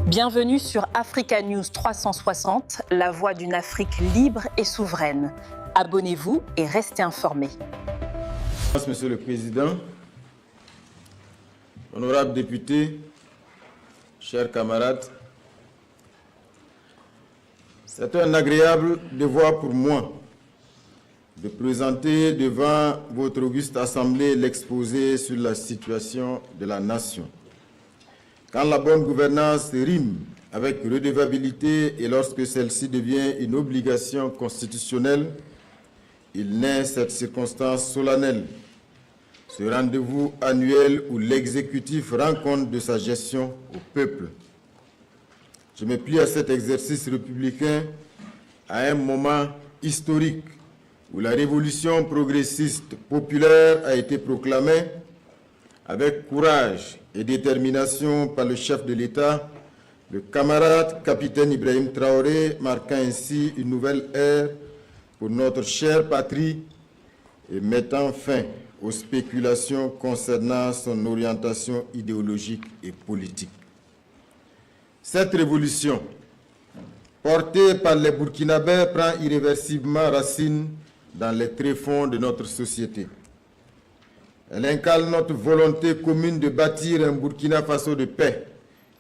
Bienvenue sur Africa News 360, la voix d'une Afrique libre et souveraine. Abonnez-vous et restez informés. Monsieur le Président, honorables députés, chers camarades, c'est un agréable devoir pour moi de présenter devant votre auguste Assemblée l'exposé sur la situation de la nation. Quand la bonne gouvernance rime avec redevabilité et lorsque celle-ci devient une obligation constitutionnelle, il naît cette circonstance solennelle, ce rendez-vous annuel où l'exécutif rend compte de sa gestion au peuple. Je me plie à cet exercice républicain à un moment historique où la révolution progressiste populaire a été proclamée avec courage et détermination par le chef de l'État, le camarade capitaine Ibrahim Traoré, marquant ainsi une nouvelle ère pour notre chère patrie et mettant fin aux spéculations concernant son orientation idéologique et politique. Cette révolution, portée par les Burkinabés, prend irréversiblement racine dans les tréfonds de notre société. Elle incarne notre volonté commune de bâtir un Burkina Faso de paix,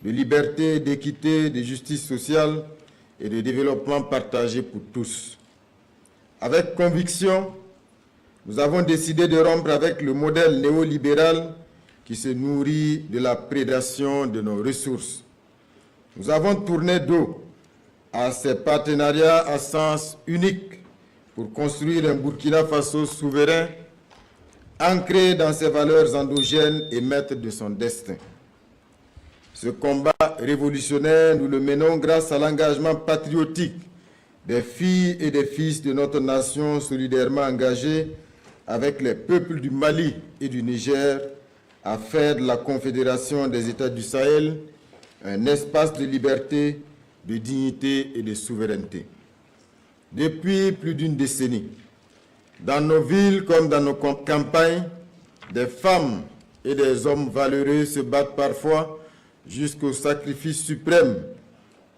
de liberté, d'équité, de justice sociale et de développement partagé pour tous. Avec conviction, nous avons décidé de rompre avec le modèle néolibéral qui se nourrit de la prédation de nos ressources. Nous avons tourné dos à ces partenariats à sens unique pour construire un Burkina Faso souverain, ancré dans ses valeurs endogènes et maître de son destin. Ce combat révolutionnaire, nous le menons grâce à l'engagement patriotique des filles et des fils de notre nation solidairement engagés avec les peuples du Mali et du Niger à faire de la Confédération des États du Sahel un espace de liberté, de dignité et de souveraineté. Depuis plus d'une décennie, dans nos villes comme dans nos campagnes, des femmes et des hommes valeureux se battent parfois jusqu'au sacrifice suprême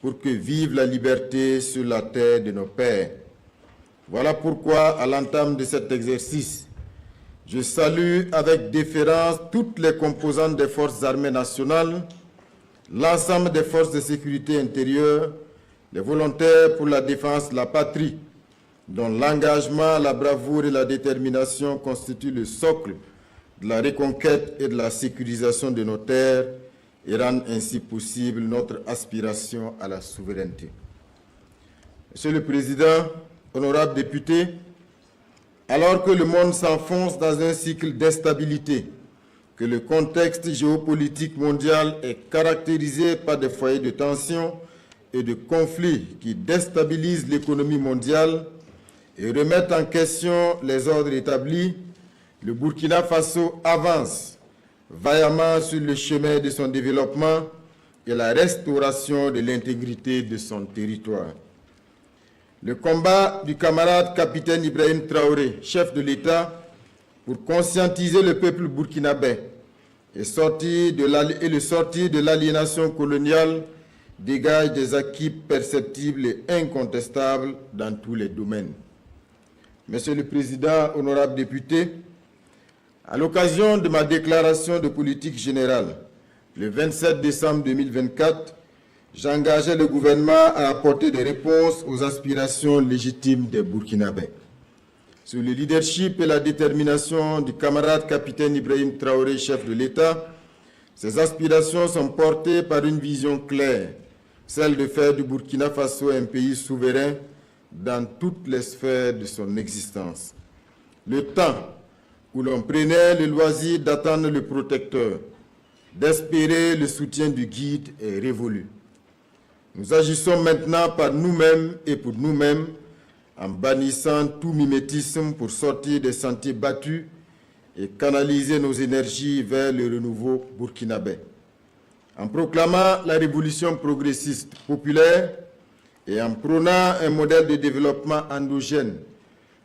pour que vive la liberté sur la terre de nos pères. Voilà pourquoi, à l'entame de cet exercice, je salue avec déférence toutes les composantes des forces armées nationales, l'ensemble des forces de sécurité intérieure, les volontaires pour la défense de la patrie, dont l'engagement, la bravoure et la détermination constituent le socle de la reconquête et de la sécurisation de nos terres et rendent ainsi possible notre aspiration à la souveraineté. Monsieur le Président, honorables députés, alors que le monde s'enfonce dans un cycle d'instabilité, que le contexte géopolitique mondial est caractérisé par des foyers de tension et de conflits qui déstabilisent l'économie mondiale et remettent en question les ordres établis, le Burkina Faso avance vaillamment sur le chemin de son développement et la restauration de l'intégrité de son territoire. Le combat du camarade capitaine Ibrahim Traoré, chef de l'État, pour conscientiser le peuple burkinabé et le sortir de l'aliénation coloniale dégage des acquis perceptibles et incontestables dans tous les domaines. Monsieur le Président, honorables députés, à l'occasion de ma déclaration de politique générale, le 27 décembre 2024, j'engageais le gouvernement à apporter des réponses aux aspirations légitimes des Burkinabés. Sous le leadership et la détermination du camarade capitaine Ibrahim Traoré, chef de l'État, ces aspirations sont portées par une vision claire, celle de faire du Burkina Faso un pays souverain dans toutes les sphères de son existence. Le temps où l'on prenait le loisir d'attendre le protecteur, d'espérer le soutien du guide est révolu. Nous agissons maintenant par nous-mêmes et pour nous-mêmes, en bannissant tout mimétisme pour sortir des sentiers battus et canaliser nos énergies vers le renouveau burkinabé. En proclamant la révolution progressiste populaire et en prônant un modèle de développement endogène,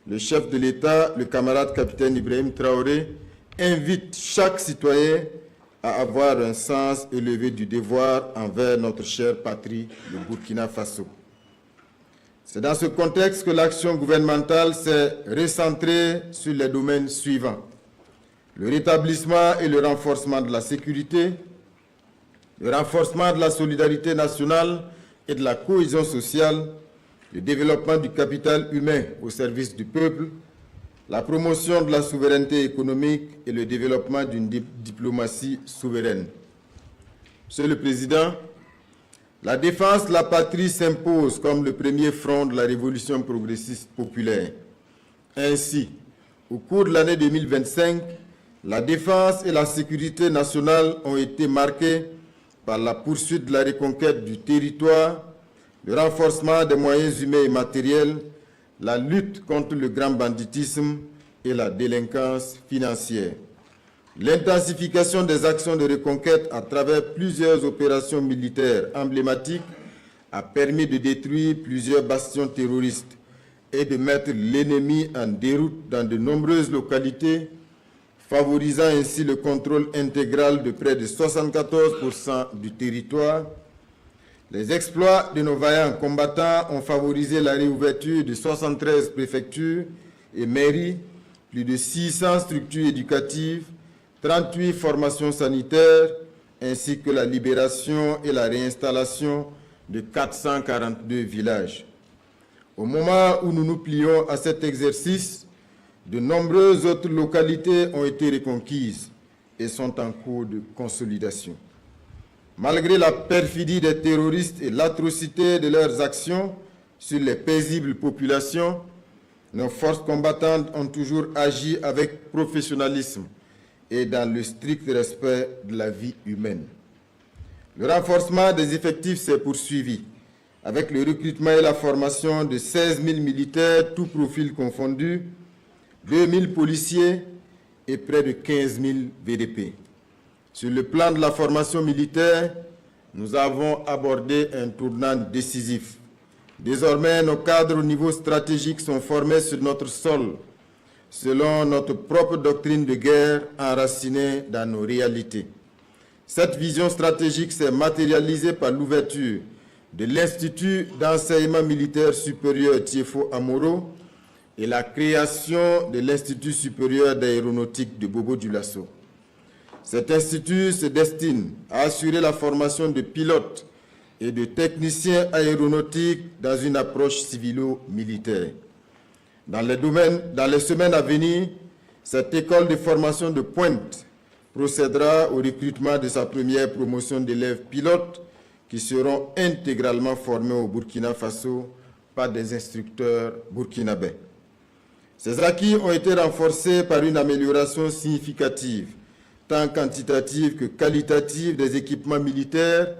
le chef de l'État, le camarade capitaine Ibrahim Traoré, invite chaque citoyen à avoir un sens élevé du devoir envers notre chère patrie, le Burkina Faso. C'est dans ce contexte que l'action gouvernementale s'est recentrée sur les domaines suivants: le rétablissement et le renforcement de la sécurité, le renforcement de la solidarité nationale et de la cohésion sociale, le développement du capital humain au service du peuple, la promotion de la souveraineté économique et le développement d'une diplomatie souveraine. Monsieur le Président, la défense de la patrie s'impose comme le premier front de la révolution progressiste populaire. Ainsi, au cours de l'année 2025, la défense et la sécurité nationale ont été marquées par la poursuite de la reconquête du territoire, le renforcement des moyens humains et matériels, la lutte contre le grand banditisme et la délinquance financière. L'intensification des actions de reconquête à travers plusieurs opérations militaires emblématiques a permis de détruire plusieurs bastions terroristes et de mettre l'ennemi en déroute dans de nombreuses localités, favorisant ainsi le contrôle intégral de près de 74% du territoire. Les exploits de nos vaillants combattants ont favorisé la réouverture de 73 préfectures et mairies, plus de 600 structures éducatives, 38 formations sanitaires, ainsi que la libération et la réinstallation de 442 villages. Au moment où nous nous plions à cet exercice, de nombreuses autres localités ont été reconquises et sont en cours de consolidation. Malgré la perfidie des terroristes et l'atrocité de leurs actions sur les paisibles populations, nos forces combattantes ont toujours agi avec professionnalisme et dans le strict respect de la vie humaine. Le renforcement des effectifs s'est poursuivi avec le recrutement et la formation de 16 000 militaires, tous profils confondus, 2 000 policiers et près de 15 000 VDP. Sur le plan de la formation militaire, nous avons abordé un tournant décisif. Désormais, nos cadres au niveau stratégique sont formés sur notre sol, selon notre propre doctrine de guerre enracinée dans nos réalités. Cette vision stratégique s'est matérialisée par l'ouverture de l'Institut d'enseignement militaire supérieur Tiefo Amoro et la création de l'Institut supérieur d'aéronautique de Bobo-Dioulasso. Cet institut se destine à assurer la formation de pilotes et de techniciens aéronautiques dans une approche civilo-militaire. Dans les semaines à venir, cette école de formation de pointe procédera au recrutement de sa première promotion d'élèves pilotes qui seront intégralement formés au Burkina Faso par des instructeurs burkinabés. Ces acquis ont été renforcés par une amélioration significative, tant quantitative que qualitative, des équipements militaires,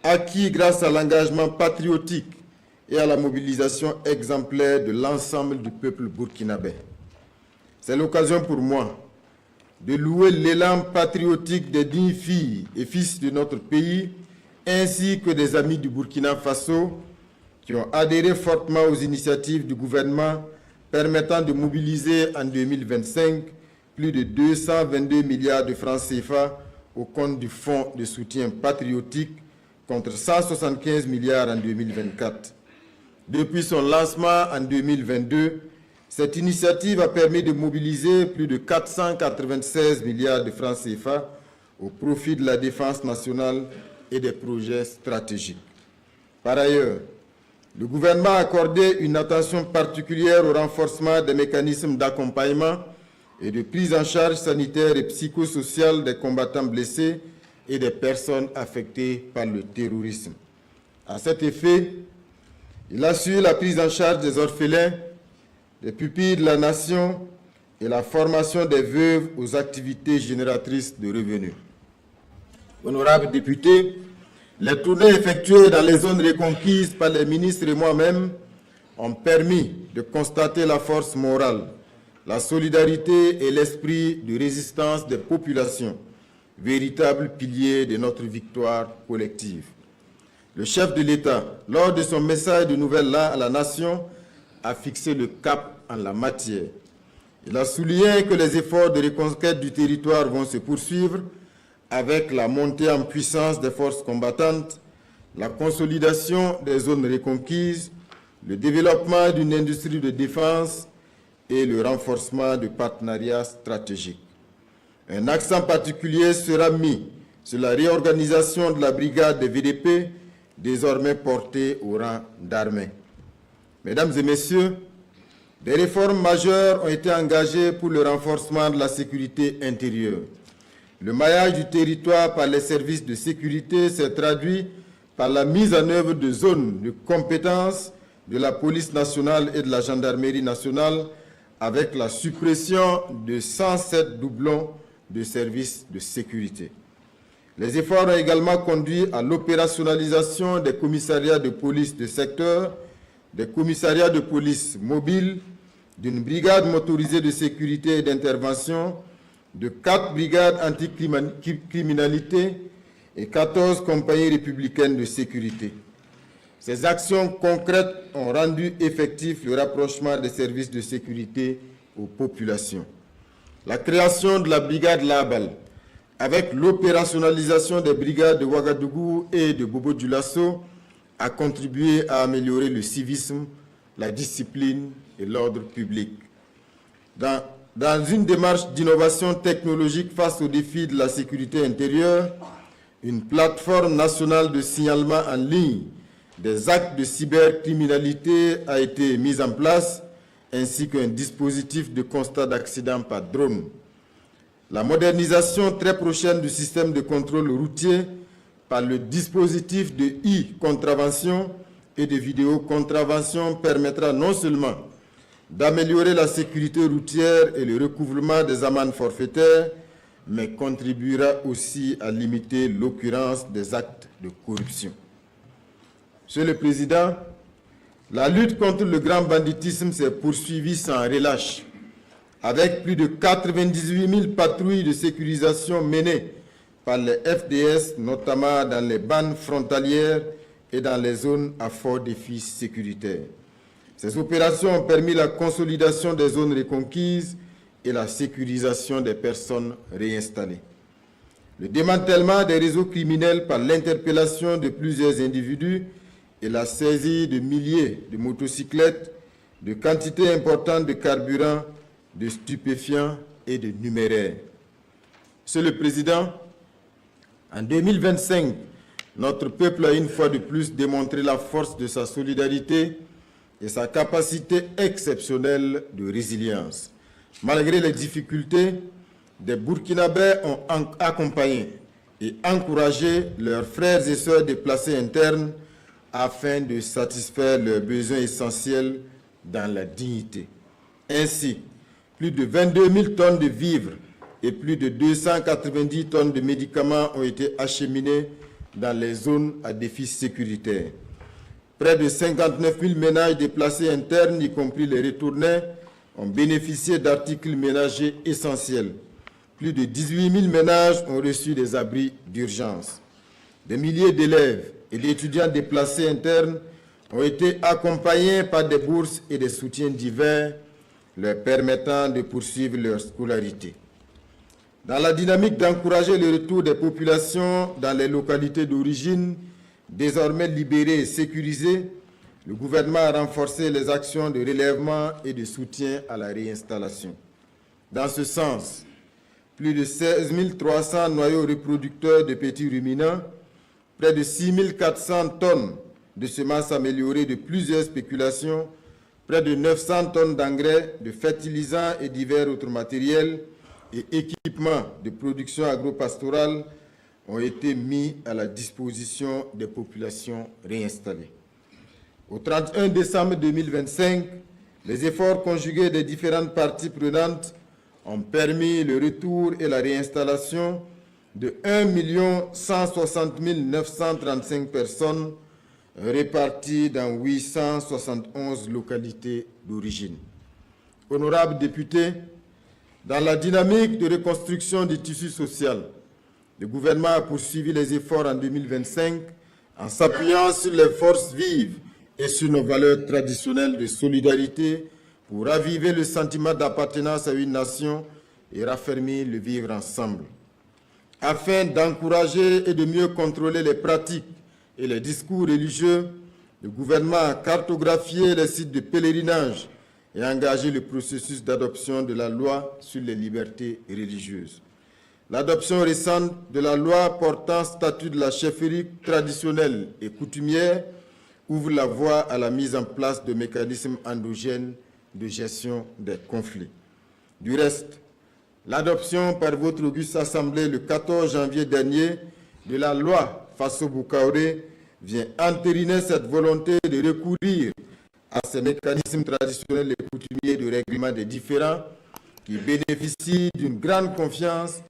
acquis grâce à l'engagement patriotique et à la mobilisation exemplaire de l'ensemble du peuple burkinabé. C'est l'occasion pour moi de louer l'élan patriotique des dignes filles et fils de notre pays, ainsi que des amis du Burkina Faso qui ont adhéré fortement aux initiatives du gouvernement permettant de mobiliser en 2025 plus de 222 milliards de francs CFA au compte du Fonds de soutien patriotique contre 175 milliards en 2024. Depuis son lancement en 2022, cette initiative a permis de mobiliser plus de 496 milliards de francs CFA au profit de la défense nationale et des projets stratégiques. Par ailleurs, le gouvernement a accordé une attention particulière au renforcement des mécanismes d'accompagnement et de prise en charge sanitaire et psychosociale des combattants blessés et des personnes affectées par le terrorisme. À cet effet, il assure la prise en charge des orphelins, des pupilles de la nation et la formation des veuves aux activités génératrices de revenus. Honorables députés, les tournées effectuées dans les zones reconquises par les ministres et moi-même ont permis de constater la force morale, la solidarité et l'esprit de résistance des populations, véritables piliers de notre victoire collective. Le chef de l'État, lors de son message de Nouvel An à la nation, a fixé le cap en la matière. Il a souligné que les efforts de reconquête du territoire vont se poursuivre avec la montée en puissance des forces combattantes, la consolidation des zones reconquises, le développement d'une industrie de défense et le renforcement de partenariats stratégiques. Un accent particulier sera mis sur la réorganisation de la brigade des VDP, désormais portée au rang d'armée. Mesdames et messieurs, des réformes majeures ont été engagées pour le renforcement de la sécurité intérieure. Le maillage du territoire par les services de sécurité s'est traduit par la mise en œuvre de zones de compétence de la police nationale et de la gendarmerie nationale avec la suppression de 107 doublons de services de sécurité. Les efforts ont également conduit à l'opérationnalisation des commissariats de police de secteur, des commissariats de police mobiles, d'une brigade motorisée de sécurité et d'intervention, de 4 brigades anticriminalité et 14 compagnies républicaines de sécurité. Ces actions concrètes ont rendu effectif le rapprochement des services de sécurité aux populations. La création de la brigade Labal, avec l'opérationnalisation des brigades de Ouagadougou et de Bobo-Dioulasso, a contribué à améliorer le civisme, la discipline et l'ordre public. Dans une démarche d'innovation technologique face aux défis de la sécurité intérieure, une plateforme nationale de signalement en ligne des actes de cybercriminalité a été mise en place, ainsi qu'un dispositif de constat d'accident par drone. La modernisation très prochaine du système de contrôle routier par le dispositif de e-contravention et de vidéocontrevention permettra non seulement d'améliorer la sécurité routière et le recouvrement des amendes forfaitaires, mais contribuera aussi à limiter l'occurrence des actes de corruption. Monsieur le Président, la lutte contre le grand banditisme s'est poursuivie sans relâche, avec plus de 98 000 patrouilles de sécurisation menées par les FDS, notamment dans les bandes frontalières et dans les zones à fort défi sécuritaire. Ces opérations ont permis la consolidation des zones reconquises et la sécurisation des personnes réinstallées. Le démantèlement des réseaux criminels par l'interpellation de plusieurs individus et la saisie de milliers de motocyclettes, de quantités importantes de carburant, de stupéfiants et de numéraires. Monsieur le Président, en 2025, notre peuple a une fois de plus démontré la force de sa solidarité et sa capacité exceptionnelle de résilience. Malgré les difficultés, des Burkinabés ont accompagné et encouragé leurs frères et sœurs déplacés internes afin de satisfaire leurs besoins essentiels dans la dignité. Ainsi, plus de 22 000 tonnes de vivres et plus de 290 tonnes de médicaments ont été acheminés dans les zones à défi sécuritaire. Près de 59 000 ménages déplacés internes, y compris les retournés, ont bénéficié d'articles ménagers essentiels. Plus de 18 000 ménages ont reçu des abris d'urgence. Des milliers d'élèves et d'étudiants déplacés internes ont été accompagnés par des bourses et des soutiens divers leur permettant de poursuivre leur scolarité. Dans la dynamique d'encourager le retour des populations dans les localités d'origine, désormais libérées et sécurisées, le gouvernement a renforcé les actions de relèvement et de soutien à la réinstallation. Dans ce sens, plus de 16 300 noyaux reproducteurs de petits ruminants, près de 6 400 tonnes de semences améliorées de plusieurs spéculations, près de 900 tonnes d'engrais, de fertilisants et divers autres matériels et équipements de production agro-pastorale ont été mis à la disposition des populations réinstallées. Au 31 décembre 2025, les efforts conjugués des différentes parties prenantes ont permis le retour et la réinstallation de 1 160 935 personnes réparties dans 871 localités d'origine. Honorables députés, dans la dynamique de reconstruction du tissu social, le gouvernement a poursuivi les efforts en 2025 en s'appuyant sur les forces vives et sur nos valeurs traditionnelles de solidarité pour raviver le sentiment d'appartenance à une nation et raffermir le vivre ensemble. Afin d'encourager et de mieux contrôler les pratiques et les discours religieux, le gouvernement a cartographié les sites de pèlerinage et engagé le processus d'adoption de la loi sur les libertés religieuses. L'adoption récente de la loi portant statut de la chefferie traditionnelle et coutumière ouvre la voie à la mise en place de mécanismes endogènes de gestion des conflits. Du reste, l'adoption par votre auguste Assemblée le 14 janvier dernier de la loi Faso Boukaoré vient entériner cette volonté de recourir à ces mécanismes traditionnels et coutumiers de règlement des différends qui bénéficient d'une grande confiance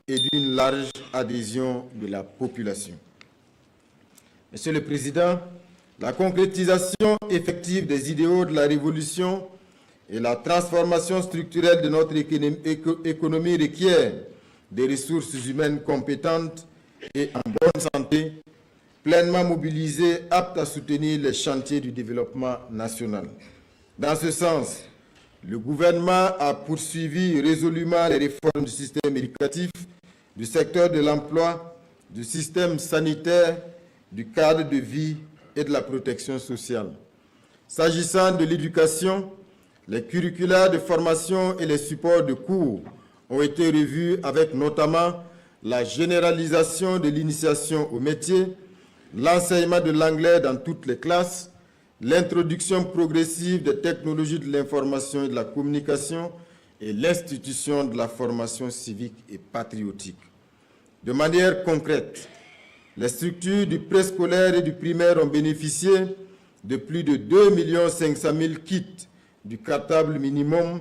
et d'une large adhésion de la population. Monsieur le Président, la concrétisation effective des idéaux de la Révolution et la transformation structurelle de notre économie requiert des ressources humaines compétentes et en bonne santé, pleinement mobilisées, aptes à soutenir les chantiers du développement national. Dans ce sens, le gouvernement a poursuivi résolument les réformes du système éducatif, du secteur de l'emploi, du système sanitaire, du cadre de vie et de la protection sociale. S'agissant de l'éducation, les curricula de formation et les supports de cours ont été revus avec notamment la généralisation de l'initiation au métier, l'enseignement de l'anglais dans toutes les classes, l'introduction progressive des technologies de l'information et de la communication et l'institution de la formation civique et patriotique. De manière concrète, les structures du préscolaire et du primaire ont bénéficié de plus de 2 500 000 kits du cartable minimum,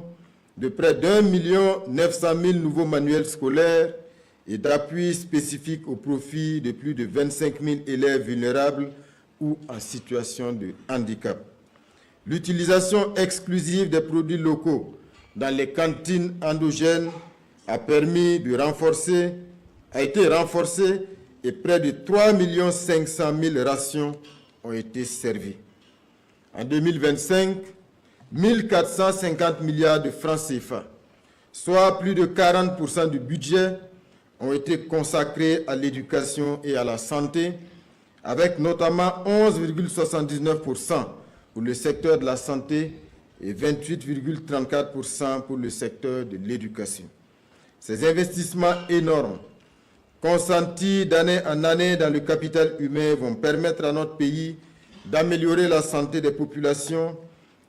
de près d'1 900 000 nouveaux manuels scolaires et d'appuis spécifiques au profit de plus de 25 000 élèves vulnérables ou en situation de handicap. L'utilisation exclusive des produits locaux dans les cantines endogènes a été renforcée et près de 3 500 000 rations ont été servies. En 2025, 1 450 milliards de francs CFA, soit plus de 40% du budget, ont été consacrés à l'éducation et à la santé, avec notamment 11,79% pour le secteur de la santé et 28,34% pour le secteur de l'éducation. Ces investissements énormes, consentis d'année en année dans le capital humain, vont permettre à notre pays d'améliorer la santé des populations,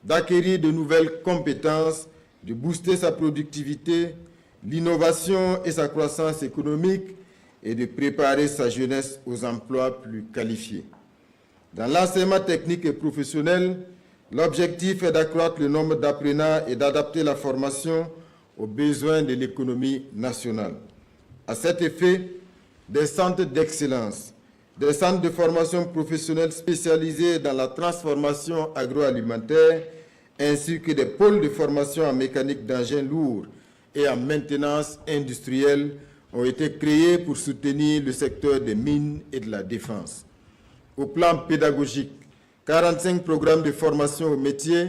d'acquérir de nouvelles compétences, de booster sa productivité, l'innovation et sa croissance économique et de préparer sa jeunesse aux emplois plus qualifiés. Dans l'enseignement technique et professionnel, l'objectif est d'accroître le nombre d'apprenants et d'adapter la formation aux besoins de l'économie nationale. À cet effet, des centres d'excellence, des centres de formation professionnelle spécialisés dans la transformation agroalimentaire, ainsi que des pôles de formation en mécanique d'engins lourds et en maintenance industrielle ont été créés pour soutenir le secteur des mines et de la défense. Au plan pédagogique, 45 programmes de formation au métier,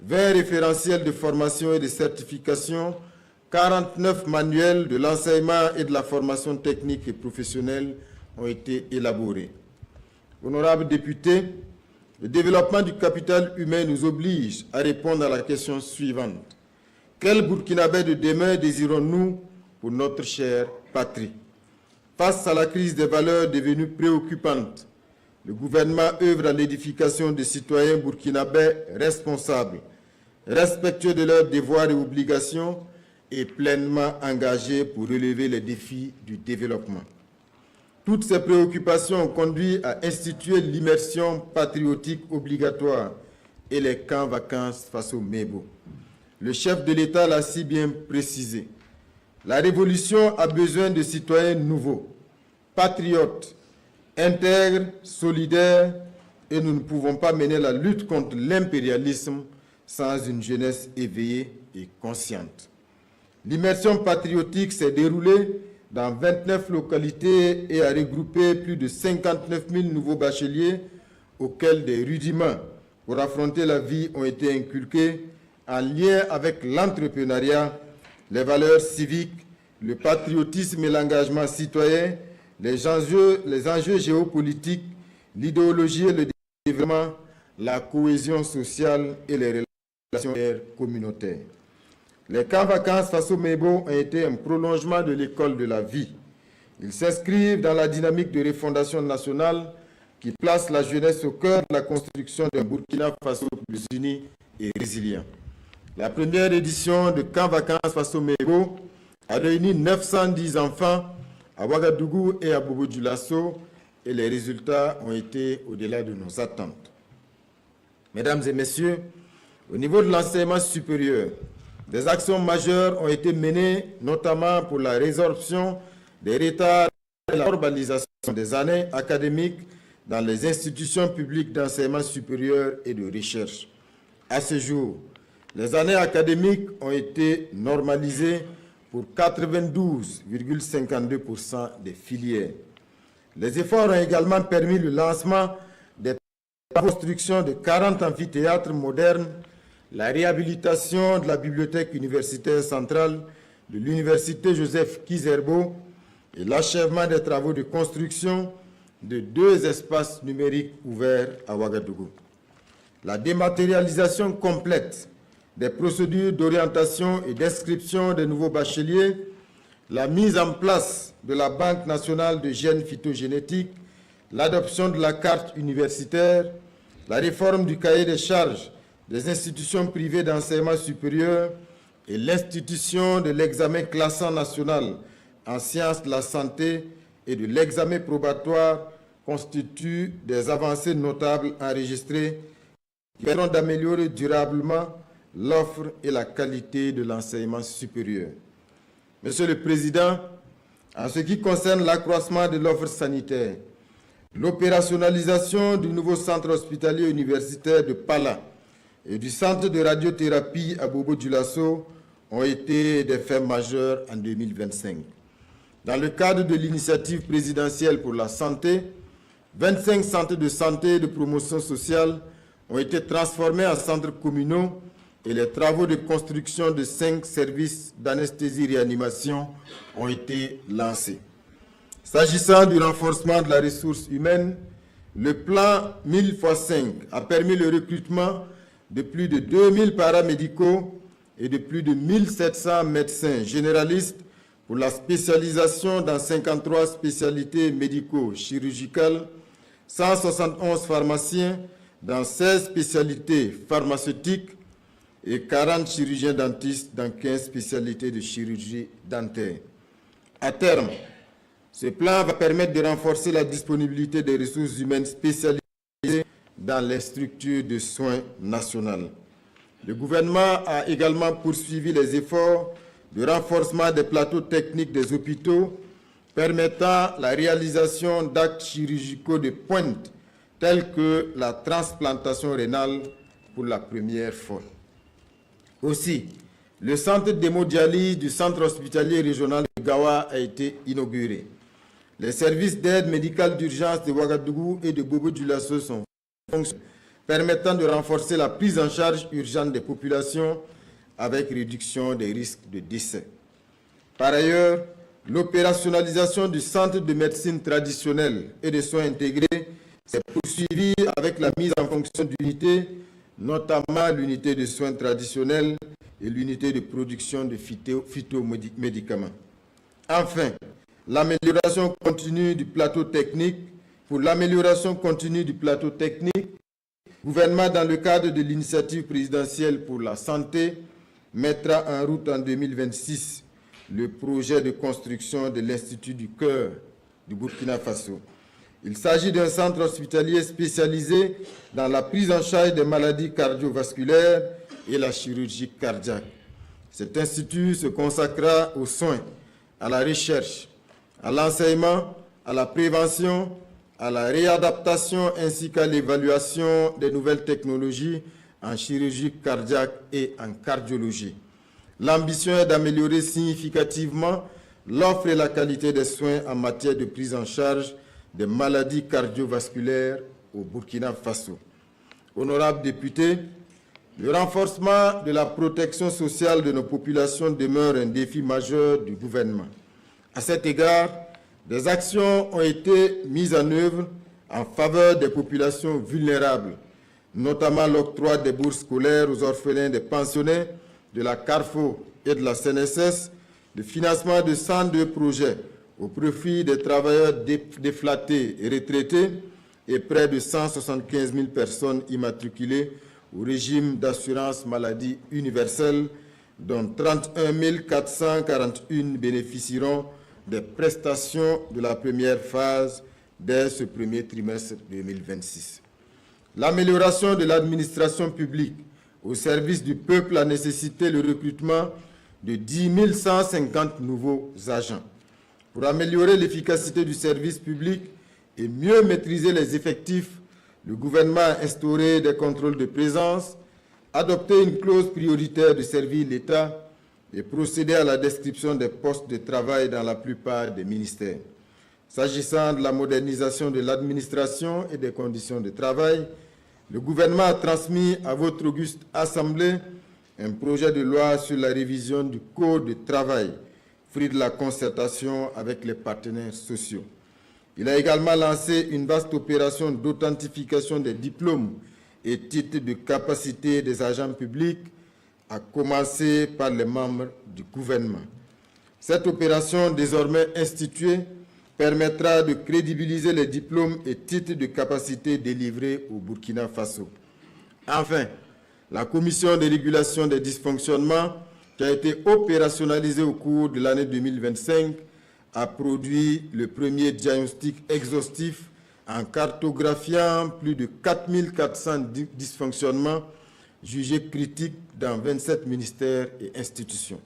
20 référentiels de formation et de certification, 49 manuels de l'enseignement et de la formation technique et professionnelle ont été élaborés. Honorables députés, le développement du capital humain nous oblige à répondre à la question suivante. Quel Burkinabé de demain désirons-nous pour notre chère patrie? Face à la crise des valeurs devenue préoccupante, le gouvernement œuvre à l'édification de citoyens burkinabés responsables, respectueux de leurs devoirs et obligations et pleinement engagés pour relever les défis du développement. Toutes ces préoccupations ont conduit à instituer l'immersion patriotique obligatoire et les camps vacances face au Mébo. Le chef de l'État l'a si bien précisé. La révolution a besoin de citoyens nouveaux, patriotes, intègres, solidaires, et nous ne pouvons pas mener la lutte contre l'impérialisme sans une jeunesse éveillée et consciente. L'immersion patriotique s'est déroulée dans 29 localités et a regroupé plus de 59 000 nouveaux bacheliers auxquels des rudiments pour affronter la vie ont été inculqués en lien avec l'entrepreneuriat, les valeurs civiques, le patriotisme et l'engagement citoyen, les enjeux géopolitiques, l'idéologie et le développement, la cohésion sociale et les relations communautaires. Les camps vacances Faso-Mebo ont été un prolongement de l'école de la vie. Ils s'inscrivent dans la dynamique de refondation nationale qui place la jeunesse au cœur de la construction d'un Burkina Faso plus uni et résilient. La première édition de camps vacances Faso-Mebo a réuni 910 enfants à Ouagadougou et à Bobo-Dioulasso et les résultats ont été au-delà de nos attentes. Mesdames et messieurs, au niveau de l'enseignement supérieur, des actions majeures ont été menées, notamment pour la résorption des retards et la normalisation des années académiques dans les institutions publiques d'enseignement supérieur et de recherche. À ce jour, les années académiques ont été normalisées pour 92,52% des filières. Les efforts ont également permis le lancement des constructions de 40 amphithéâtres modernes, la réhabilitation de la bibliothèque universitaire centrale de l'université Joseph Kizerbo et l'achèvement des travaux de construction de 2 espaces numériques ouverts à Ouagadougou. La dématérialisation complète des procédures d'orientation et d'inscription des nouveaux bacheliers, la mise en place de la Banque nationale de gènes phytogénétiques, l'adoption de la carte universitaire, la réforme du cahier des charges des institutions privées d'enseignement supérieur et l'institution de l'examen classant national en sciences de la santé et de l'examen probatoire constituent des avancées notables enregistrées qui permettront d'améliorer durablement l'offre et la qualité de l'enseignement supérieur. Monsieur le Président, en ce qui concerne l'accroissement de l'offre sanitaire, l'opérationnalisation du nouveau centre hospitalier universitaire de Pala et du centre de radiothérapie à Bobo-Dioulasso ont été des faits majeurs en 2025. Dans le cadre de l'initiative présidentielle pour la santé, 25 centres de santé et de promotion sociale ont été transformés en centres communaux et les travaux de construction de 5 services d'anesthésie-réanimation ont été lancés. S'agissant du renforcement de la ressource humaine, le plan 1000x5 a permis le recrutement de plus de 2000 paramédicaux et de plus de 1700 médecins généralistes pour la spécialisation dans 53 spécialités médico-chirurgicales, 171 pharmaciens dans 16 spécialités pharmaceutiques et 40 chirurgiens dentistes dans 15 spécialités de chirurgie dentaire. À terme, ce plan va permettre de renforcer la disponibilité des ressources humaines spécialisées dans les structures de soins nationales. Le gouvernement a également poursuivi les efforts de renforcement des plateaux techniques des hôpitaux permettant la réalisation d'actes chirurgicaux de pointe tels que la transplantation rénale pour la première fois. Aussi, le centre d'hémodialyse du centre hospitalier régional de Gawa a été inauguré. Les services d'aide médicale d'urgence de Ouagadougou et de Bobo-Dioulasso sont fonctionnels, permettant de renforcer la prise en charge urgente des populations avec réduction des risques de décès. Par ailleurs, l'opérationnalisation du centre de médecine traditionnelle et de soins intégrés s'est poursuivie avec la mise en fonction d'unités, notamment l'unité de soins traditionnels et l'unité de production de phytomédicaments. Enfin, l'amélioration continue du plateau technique. Pour l'amélioration continue du plateau technique, le gouvernement, dans le cadre de l'initiative présidentielle pour la santé, mettra en route en 2026 le projet de construction de l'Institut du cœur du Burkina Faso. Il s'agit d'un centre hospitalier spécialisé dans la prise en charge des maladies cardiovasculaires et la chirurgie cardiaque. Cet institut se consacrera aux soins, à la recherche, à l'enseignement, à la prévention, à la réadaptation ainsi qu'à l'évaluation des nouvelles technologies en chirurgie cardiaque et en cardiologie. L'ambition est d'améliorer significativement l'offre et la qualité des soins en matière de prise en charge des maladies cardiovasculaires au Burkina Faso. Honorables députés, Le renforcement de la protection sociale de nos populations demeure un défi majeur du gouvernement. À cet égard, des actions ont été mises en œuvre en faveur des populations vulnérables, notamment l'octroi des bourses scolaires aux orphelins des pensionnés de la CARFO et de la CNSS, le financement de 102 projets au profit des travailleurs déflattés et retraités et près de 175 000 personnes immatriculées au régime d'assurance maladie universelle, dont 31 441 bénéficieront des prestations de la première phase dès ce premier trimestre 2026. L'amélioration de l'administration publique au service du peuple a nécessité le recrutement de 10 150 nouveaux agents. Pour améliorer l'efficacité du service public et mieux maîtriser les effectifs, le gouvernement a instauré des contrôles de présence, adopté une clause prioritaire de servir l'État et procédé à la description des postes de travail dans la plupart des ministères. S'agissant de la modernisation de l'administration et des conditions de travail, le gouvernement a transmis à votre auguste Assemblée un projet de loi sur la révision du Code de travail, fruit de la concertation avec les partenaires sociaux. Il a également lancé une vaste opération d'authentification des diplômes et titres de capacité des agents publics, à commencer par les membres du gouvernement. Cette opération, désormais instituée, permettra de crédibiliser les diplômes et titres de capacité délivrés au Burkina Faso. Enfin, la commission de régulation des dysfonctionnements, qui a été opérationnalisée au cours de l'année 2025, a produit le premier diagnostic exhaustif en cartographiant plus de 4 400 dysfonctionnements jugés critiques dans 27 ministères et institutions.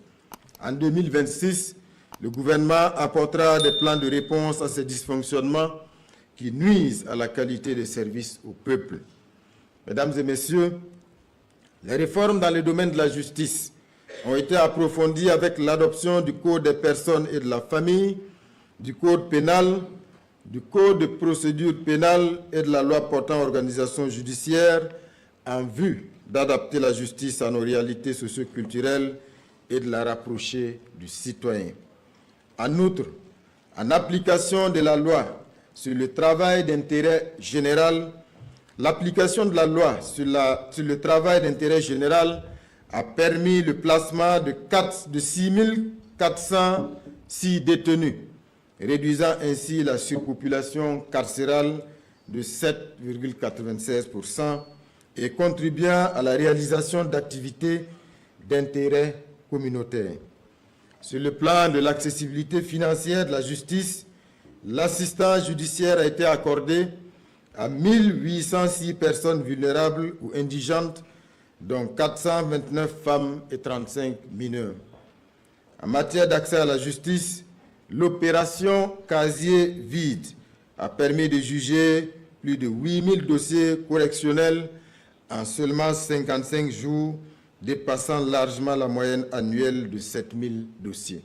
En 2026, le gouvernement apportera des plans de réponse à ces dysfonctionnements qui nuisent à la qualité des services au peuple. Mesdames et messieurs, les réformes dans le domaine de la justice ont été approfondies avec l'adoption du Code des personnes et de la famille, du Code pénal, du Code de procédure pénale et de la loi portant organisation judiciaire en vue d'adapter la justice à nos réalités socio-culturelles et de la rapprocher du citoyen. En outre, en application de la loi sur le travail d'intérêt général, l'application de la loi sur le travail d'intérêt général a permis le placement de 6 406 détenus, réduisant ainsi la surpopulation carcérale de 7,96% et contribuant à la réalisation d'activités d'intérêt communautaire. Sur le plan de l'accessibilité financière de la justice, l'assistance judiciaire a été accordée à 1806 personnes vulnérables ou indigentes, dont 429 femmes et 35 mineurs. En matière d'accès à la justice, l'opération Casier vide a permis de juger plus de 8000 dossiers correctionnels en seulement 55 jours, dépassant largement la moyenne annuelle de 7000 dossiers.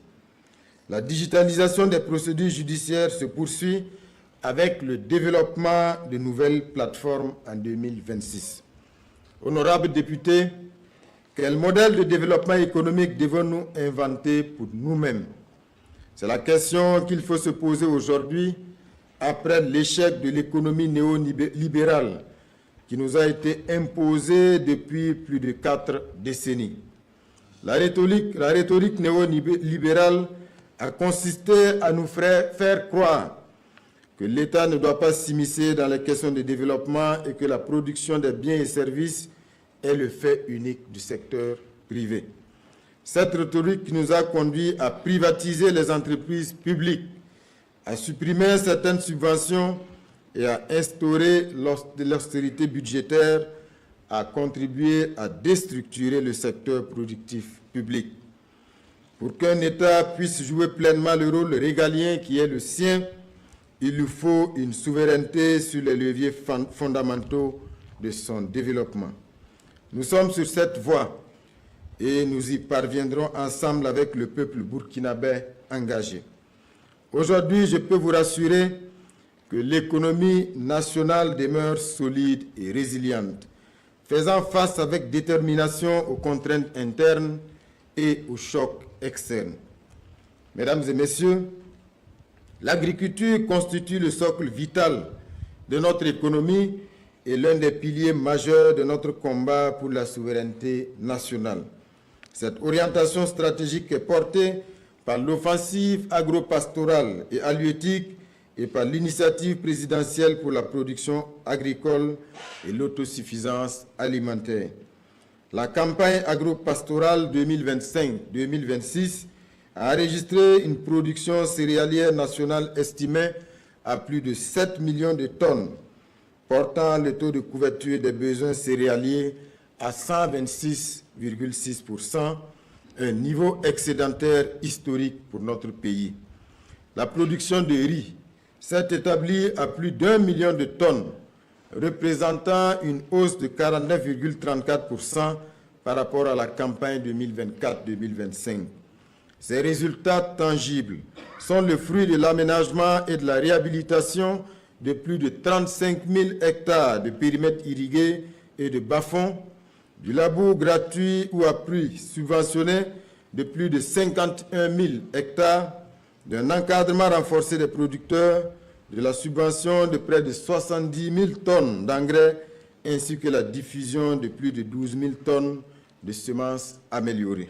La digitalisation des procédures judiciaires se poursuit avec le développement de nouvelles plateformes en 2026. Honorables députés, quel modèle de développement économique devons-nous inventer pour nous-mêmes? C'est la question qu'il faut se poser aujourd'hui après l'échec de l'économie néolibérale qui nous a été imposée depuis plus de 4 décennies. La rhétorique néolibérale a consisté à nous faire croire que l'État ne doit pas s'immiscer dans les questions de développement et que la production des biens et services est le fait unique du secteur privé. Cette rhétorique nous a conduit à privatiser les entreprises publiques, à supprimer certaines subventions et à instaurer de l'austérité budgétaire, à contribuer à déstructurer le secteur productif public. Pour qu'un État puisse jouer pleinement le rôle régalien qui est le sien, il lui faut une souveraineté sur les leviers fondamentaux de son développement. Nous sommes sur cette voie et nous y parviendrons ensemble avec le peuple burkinabé engagé. Aujourd'hui, je peux vous rassurer que l'économie nationale demeure solide et résiliente. faisant face avec détermination aux contraintes internes et aux chocs externes. Mesdames et messieurs, l'agriculture constitue le socle vital de notre économie et l'un des piliers majeurs de notre combat pour la souveraineté nationale. Cette orientation stratégique est portée par l'offensive agro-pastorale et halieutique et par l'initiative présidentielle pour la production agricole et l'autosuffisance alimentaire. La campagne agro-pastorale 2025-2026 a enregistré une production céréalière nationale estimée à plus de 7 millions de tonnes, portant le taux de couverture des besoins céréaliers à 126,6%, un niveau excédentaire historique pour notre pays. La production de riz s'est établie à plus d'1 million de tonnes, représentant une hausse de 49,34% par rapport à la campagne 2024-2025. Ces résultats tangibles sont le fruit de l'aménagement et de la réhabilitation de plus de 35 000 hectares de périmètres irrigués et de bas-fonds, du labour gratuit ou à prix subventionné de plus de 51 000 hectares, d'un encadrement renforcé des producteurs, de la subvention de près de 70 000 tonnes d'engrais, ainsi que la diffusion de plus de 12 000 tonnes de semences améliorées.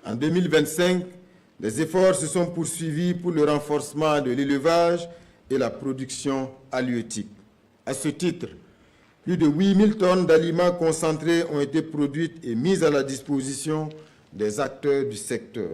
En 2025, les efforts se sont poursuivis pour le renforcement de l'élevage et la production halieutique. À ce titre, plus de 8 000 tonnes d'aliments concentrés ont été produites et mises à la disposition des acteurs du secteur.